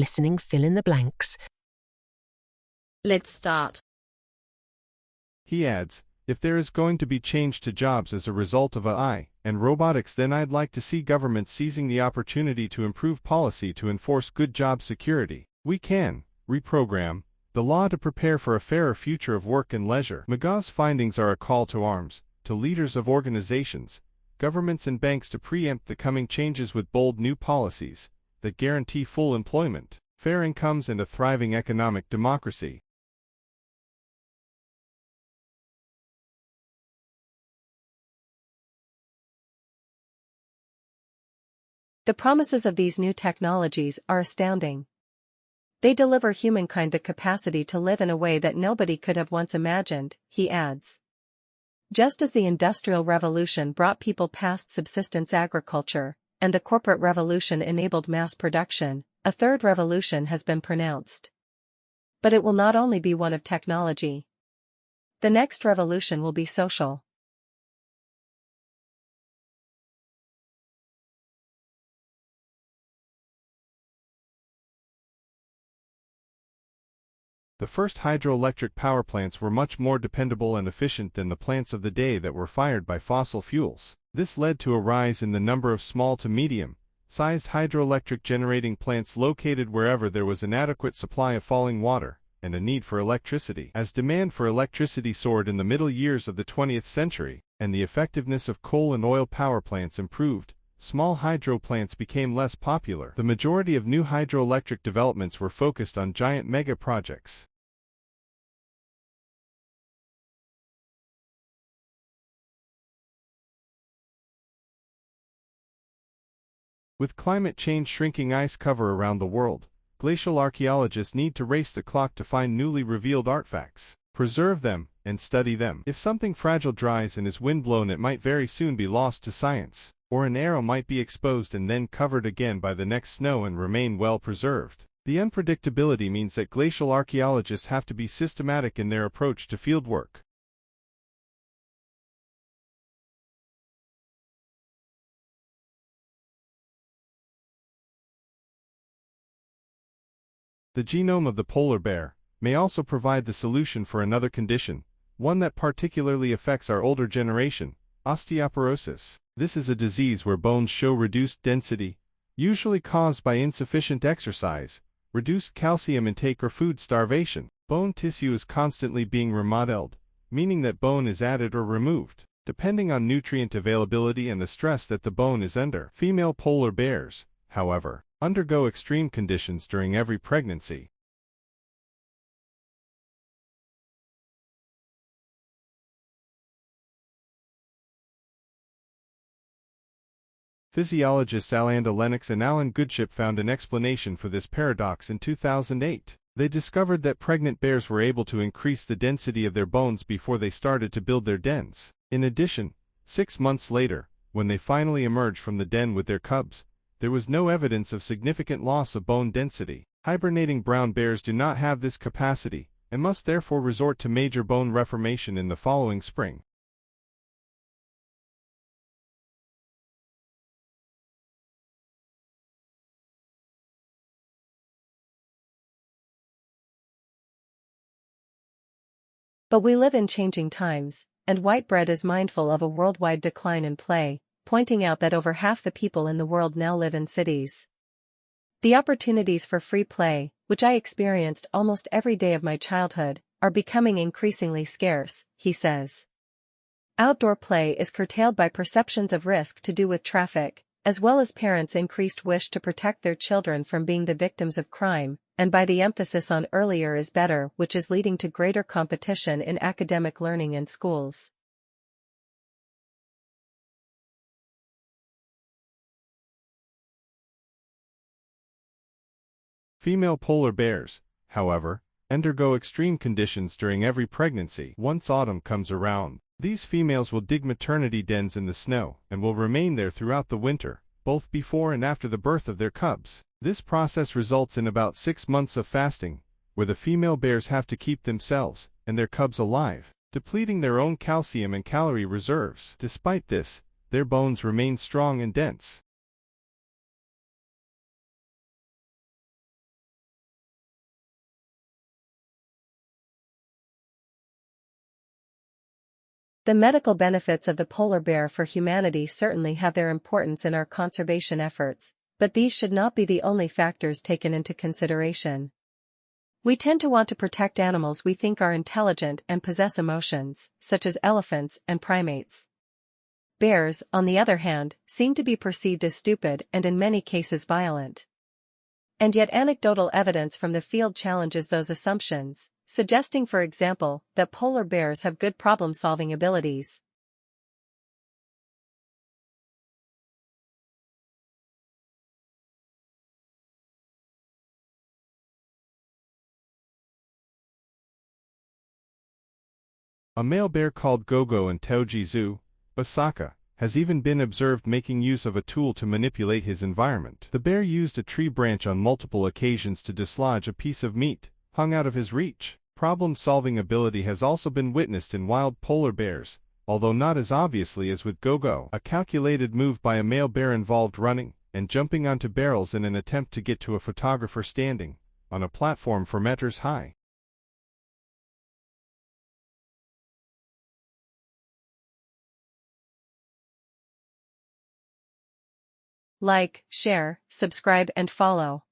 Listening Fill in the Blanks. Let's start. He adds, if there is going to be change to jobs as a result of AI and robotics, then I'd like to see government seizing the opportunity to improve policy to enforce good job security. We can reprogram the law to prepare for a fairer future of work and leisure. McGaw's findings are a call to arms to leaders of organizations, governments and banks to preempt the coming changes with bold new policies that guarantee full employment, fair incomes and a thriving economic democracy. The promises of these new technologies are astounding. They deliver humankind the capacity to live in a way that nobody could have once imagined, he adds. Just as the Industrial Revolution brought people past subsistence agriculture, and the corporate revolution enabled mass production, a third revolution has been pronounced. But it will not only be one of technology. The next revolution will be social. The first hydroelectric power plants were much more dependable and efficient than the plants of the day that were fired by fossil fuels. This led to a rise in the number of small to medium-sized hydroelectric generating plants located wherever there was an adequate supply of falling water, and a need for electricity. As demand for electricity soared in the middle years of the 20th century, and the effectiveness of coal and oil power plants improved, small hydro plants became less popular. The majority of new hydroelectric developments were focused on giant mega projects. With climate change shrinking ice cover around the world, glacial archaeologists need to race the clock to find newly revealed artifacts, preserve them, and study them. If something fragile dries and is windblown, it might very soon be lost to science, or an arrow might be exposed and then covered again by the next snow and remain well preserved. The unpredictability means that glacial archaeologists have to be systematic in their approach to fieldwork. The genome of the polar bear may also provide the solution for another condition, one that particularly affects our older generation, osteoporosis. This is a disease where bones show reduced density, usually caused by insufficient exercise, reduced calcium intake or food starvation. Bone tissue is constantly being remodeled, meaning that bone is added or removed, depending on nutrient availability and the stress that the bone is under. Female polar bears, however, undergo extreme conditions during every pregnancy. Physiologists Alanda Lennox and Alan Goodship found an explanation for this paradox in 2008. They discovered that pregnant bears were able to increase the density of their bones before they started to build their dens. In addition, 6 months later, when they finally emerged from the den with their cubs, there was no evidence of significant loss of bone density. Hibernating brown bears do not have this capacity, and must therefore resort to major bone reformation in the following spring. But we live in changing times, and Whitebread is mindful of a worldwide decline in play, pointing out that over half the people in the world now live in cities. The opportunities for free play, which I experienced almost every day of my childhood, are becoming increasingly scarce, he says. Outdoor play is curtailed by perceptions of risk to do with traffic, as well as parents' increased wish to protect their children from being the victims of crime, and by the emphasis on earlier is better, which is leading to greater competition in academic learning in schools. Female polar bears, however, undergo extreme conditions during every pregnancy. Once autumn comes around, these females will dig maternity dens in the snow and will remain there throughout the winter, both before and after the birth of their cubs. This process results in about 6 months of fasting, where the female bears have to keep themselves and their cubs alive, depleting their own calcium and calorie reserves. Despite this, their bones remain strong and dense. The medical benefits of the polar bear for humanity certainly have their importance in our conservation efforts, but these should not be the only factors taken into consideration. We tend to want to protect animals we think are intelligent and possess emotions, such as elephants and primates. Bears, on the other hand, seem to be perceived as stupid and in many cases violent. And yet anecdotal evidence from the field challenges those assumptions, suggesting for example, that polar bears have good problem-solving abilities. A male bear called Gogo in Tojizu, Osaka, has even been observed making use of a tool to manipulate his environment. The bear used a tree branch on multiple occasions to dislodge a piece of meat hung out of his reach. Problem-solving ability has also been witnessed in wild polar bears, although not as obviously as with Gogo. A calculated move by a male bear involved running and jumping onto barrels in an attempt to get to a photographer standing on a platform 4 meters high. Like, share, subscribe and follow.